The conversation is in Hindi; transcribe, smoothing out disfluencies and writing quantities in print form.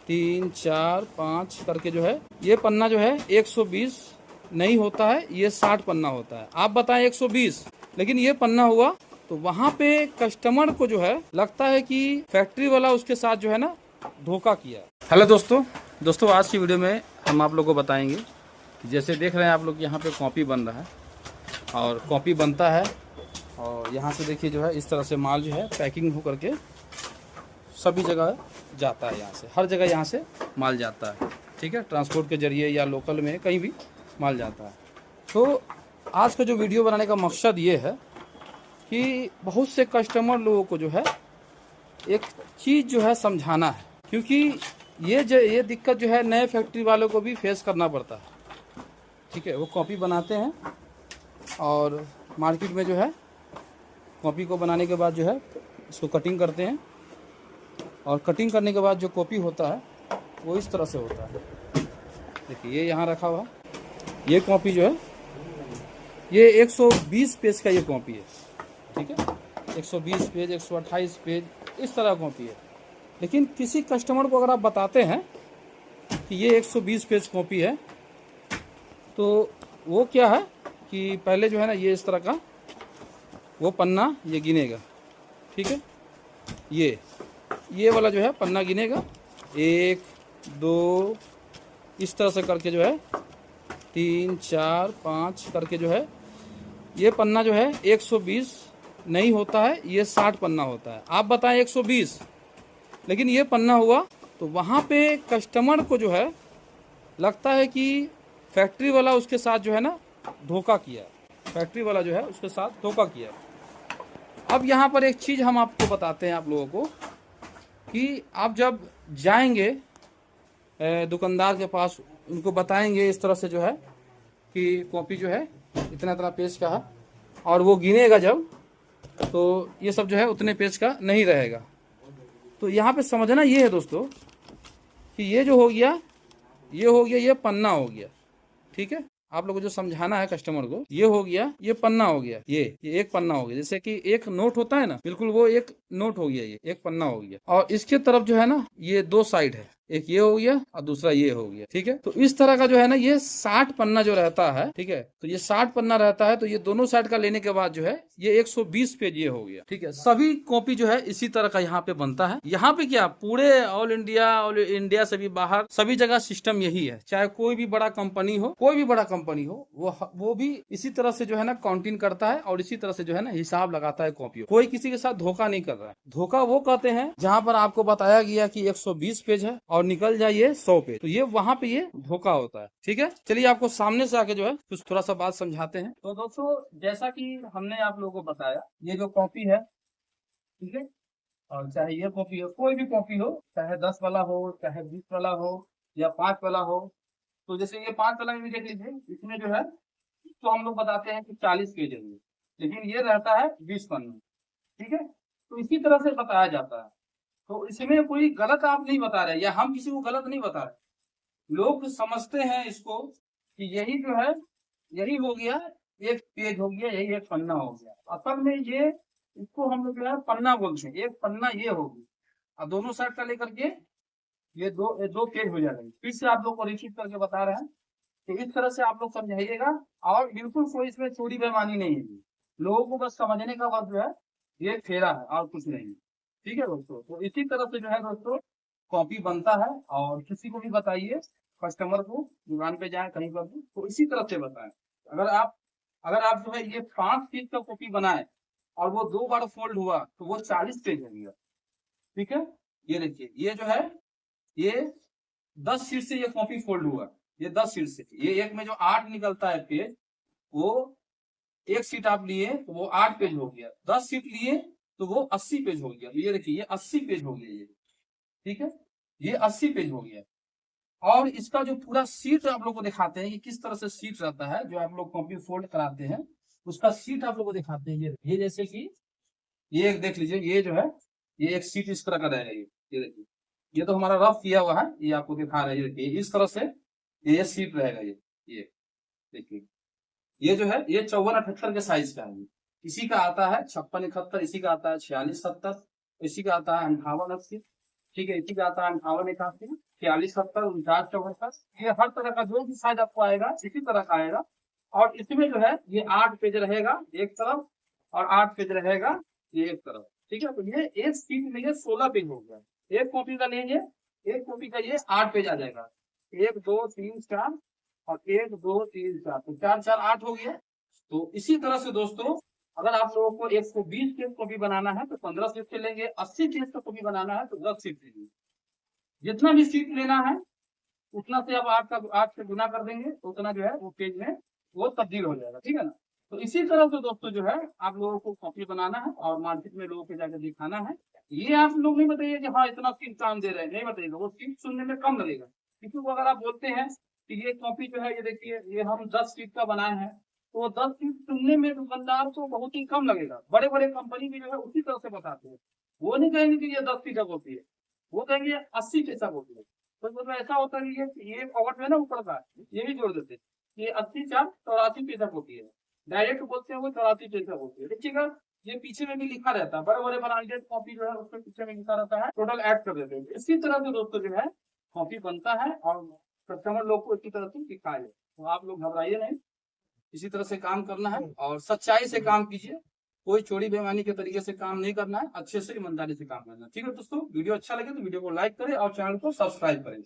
3 4 5 करके जो है ये पन्ना जो है 120 नहीं होता है, ये 60 पन्ना होता है। आप बताएं 120, लेकिन ये पन्ना हुआ तो वहाँ पे कस्टमर को जो है लगता है कि फैक्ट्री वाला उसके साथ जो है ना धोखा किया। हेलो दोस्तों आज की वीडियो में हम आप लोगों को बताएंगे कि जैसे देख रहे हैं आप लोग यहाँ पे कॉपी बन रहा है और कॉपी बनता है और यहाँ से देखिए जो है इस तरह से माल जो है पैकिंग हो करके सभी जगह जाता है। यहाँ से हर जगह यहाँ से माल जाता है, ठीक है, ट्रांसपोर्ट के जरिए या लोकल में कहीं भी माल जाता है। तो आज का जो वीडियो बनाने का मकसद ये है कि बहुत से कस्टमर लोगों को जो है एक चीज़ जो है समझाना है, क्योंकि ये दिक्कत जो है नए फैक्ट्री वालों को भी फेस करना पड़ता है। ठीक है, वो कॉपी बनाते हैं और मार्केट में जो है कॉपी को बनाने के बाद जो है इसको कटिंग करते हैं और कटिंग करने के बाद जो कॉपी होता है वो इस तरह से होता है। देखिए ये यहाँ रखा हुआ ये कॉपी जो है ये 120 पेज का ये कॉपी है, ठीक है, 120 पेज 128 पेज इस तरह कॉपी है। लेकिन किसी कस्टमर को अगर आप बताते हैं कि ये 120 पेज कॉपी है तो वो क्या है कि पहले जो है ना ये इस तरह का वो पन्ना ये गिनेगा, ठीक है, ये वाला जो है पन्ना गिनेगा 1 2 इस तरह से करके जो है 3 4 5 करके जो है ये पन्ना जो है 120 नहीं होता है, ये 60 पन्ना होता है। आप बताएं 120, लेकिन ये पन्ना हुआ तो वहाँ पे कस्टमर को जो है लगता है कि फैक्ट्री वाला उसके साथ जो है ना धोखा किया, फैक्ट्री वाला जो है उसके साथ धोखा किया। अब यहाँ पर एक चीज़ हम आपको बताते हैं आप लोगों को कि आप जब जाएंगे दुकानदार के पास, उनको बताएंगे इस तरह से जो है कि कॉपी जो है इतना इतना पेज का है और वो गिनेगा जब तो ये सब जो है उतने पेज का नहीं रहेगा। तो यहाँ पे समझना ये है दोस्तों कि ये जो हो गया ये पन्ना हो गया, ठीक है। आप लोगों को जो समझाना है कस्टमर को, ये हो गया ये पन्ना हो गया, ये एक पन्ना हो गया। जैसे कि एक नोट होता है ना, बिल्कुल वो एक नोट हो गया, ये एक पन्ना हो गया। और इसके तरफ जो है ना ये 2 साइड है, एक ये हो गया और दूसरा ये हो गया, ठीक है। तो इस तरह का जो है ना ये 60 पन्ना जो रहता है, ठीक है, तो ये 60 पन्ना रहता है। तो ये दोनों साइड का लेने के बाद जो है ये 120 पेज ये हो गया, ठीक है। सभी कॉपी जो है इसी तरह का यहाँ पे बनता है। यहाँ पे क्या पूरे ऑल इंडिया से भी बाहर सभी जगह सिस्टम यही है। चाहे कोई भी बड़ा कंपनी हो, कोई भी बड़ा कंपनी हो, वो भी इसी तरह से जो है ना काउंटिंग करता है और इसी तरह से जो है ना हिसाब लगाता है कॉपी। कोई किसी के साथ धोखा नहीं कर रहा है। धोखा वो कहते हैं जहाँ पर आपको बताया गया कि 120 पेज है और निकल जाइए 100 पेज, तो ये वहाँ पे ये धोखा होता है, ठीक है। चलिए आपको सामने से आके जो है कुछ थोड़ा सा बात समझाते हैं। तो दोस्तों जैसा कि हमने आप लोगों को बताया, ये जो कॉपी है, ठीक है, और चाहे ये कॉपी हो, कोई भी कॉपी हो, चाहे 10 वाला हो, चाहे 20 वाला हो या 5 वाला हो। तो जैसे ये 5 वाला में देख लीजिए, इसमें जो है तो हम लोग बताते हैं कि 40 पेज है, लेकिन ये रहता है 20 पन्ना, ठीक है। तो इसी तरह से बताया जाता है। तो इसमें कोई गलत आप नहीं बता रहे या हम किसी को गलत नहीं बता रहे। लोग समझते हैं इसको कि यही जो है यही हो गया, एक पेज हो गया, यही एक पन्ना हो गया। असल में ये इसको हम लोग जो है पन्ना बोलते हैं। एक पन्ना ये होगी और दोनों साइड का लेकर के ये दो पेज हो जाएगा। फिर से आप लोग को रिपीट करके बता रहे हैं कि इस तरह से आप लोग समझाइएगा और बिल्कुल कोई इसमें चोरी बेईमानी नहीं है। लोगों को बस समझने का वक्त जो है ये फेरा है और कुछ नहीं, ठीक है दोस्तों। तो इसी तरह से जो है दोस्तों कॉपी बनता है और किसी को भी बताइए, कस्टमर को दुकान पे जाए कहीं पर भी, तो इसी तरह से बताएं। अगर आप जो है ये 5 पेज का कॉपी बनाए और वो 2 बार फोल्ड हुआ तो वो 40 पेज हो गया, ठीक है। ये देखिए ये जो है ये 10 शीट से ये कॉपी फोल्ड हुआ, ये 10 शीट से, ये एक में जो 8 निकलता है पेज, वो एक सीट आप लिए तो वो 8 पेज हो गया, 10 सीट लिए तो वो 80 पेज हो गया। ये देखिए ये 80 पेज हो गया, ये ठीक है, ये 80 पेज हो गया। और इसका जो पूरा सीट आप लोग को दिखाते हैं, ये किस तरह से सीट रहता है जो आप लोग कॉपी फोल्ड कराते हैं, उसका सीट आप लोग को दिखाते हैं। ये जैसे कि ये एक देख लीजिए, ये जो है ये एक सीट इस तरह का रहेगा। ये देखिए ये तो हमारा रफ किया हुआ है, ये आपको दिखा रहा है। ये देखिए इस तरह से ये सीट रहेगा। ये देखिए ये जो है ये 54-78 के साइज का है। इसी का आता है 56-71, इसी का आता है 46-70, इसी का आता है 58-80, ठीक है, इसी का आता है 58, 81, 46, 70, 49, 74। ये हर तरह का जो भी साइज आपको आएगा इसी तरह का आएगा। और इसमें जो है ये 8 पेज रहेगा एक तरफ और 8 पेज रहेगा ये एक तरफ। ठीक है, तो ये एक शीट में ये 16 पेज हो गया। एक कॉपी का लेंगे, एक कॉपी का ये 8 पेज आ जाएगा। 1 2 3 4 और 1 2 3 4, तो 4 4 8 हो गया। तो इसी तरह से दोस्तों अगर आप लोगों को 120 पेज कॉपी बनाना है तो 15 शीट से लेंगे, 80 पेज का कॉपी बनाना है तो 10 शीट लेंगे। जितना भी शीट लेना है उतना से अब 8 से गुना कर देंगे तो उतना जो है वो पेज में वो तब्दील हो जाएगा। ठीक है ना। तो इसी तरह से दोस्तों जो है आप लोगों को कॉपी बनाना है और मार्केट में लोगों को जाकर दिखाना है। ये आप लोग नहीं बताइए कि हाँ इतना शीट काम दे रहे हैं, नहीं बताइएगा, वो शीट सुनने में कम लगेगा। क्योंकि वो अगर आप बोलते हैं कि ये कॉपी जो है ये देखिए ये हम 10 शीट का बनाए हैं, तो वो 10 शीट सुनने में दुकानदार को बहुत ही कम लगेगा। बड़े बड़े कंपनी भी जो है उसी तरह से बताते हैं, वो नहीं कहेंगे कि ये 10 शीट का कॉपी है, वो कहेंगे 80 पैसा कॉपी है। तो मतलब ऐसा होता है कि ये कॉवर्ट में ना ऊपर का ये भी जोड़ देते हैं, ये 80 4 84 पैसा कॉपी है। डायरेक्ट बोलते हैं वो 84 पैसा कॉपी है। देखिएगा ये पीछे में भी लिखा रहता है, बड़े बड़े ब्रांडेड कॉपी जो है उसके पीछे में लिखा रहता है, टोटल ऐड कर देते हैं। इसी तरह से दोस्तों जो है कॉपी बनता है और कस्टमर लोग को इसी तरह से सिखाया है। तो आप लोग घबराइए नहीं, इसी तरह से काम करना है और सच्चाई से काम कीजिए। कोई चोरी बेईमानी के तरीके से काम नहीं करना है, अच्छे से ईमानदारी से काम करना है। ठीक है दोस्तों, वीडियो अच्छा लगे तो वीडियो को लाइक करें और चैनल को सब्सक्राइब करें।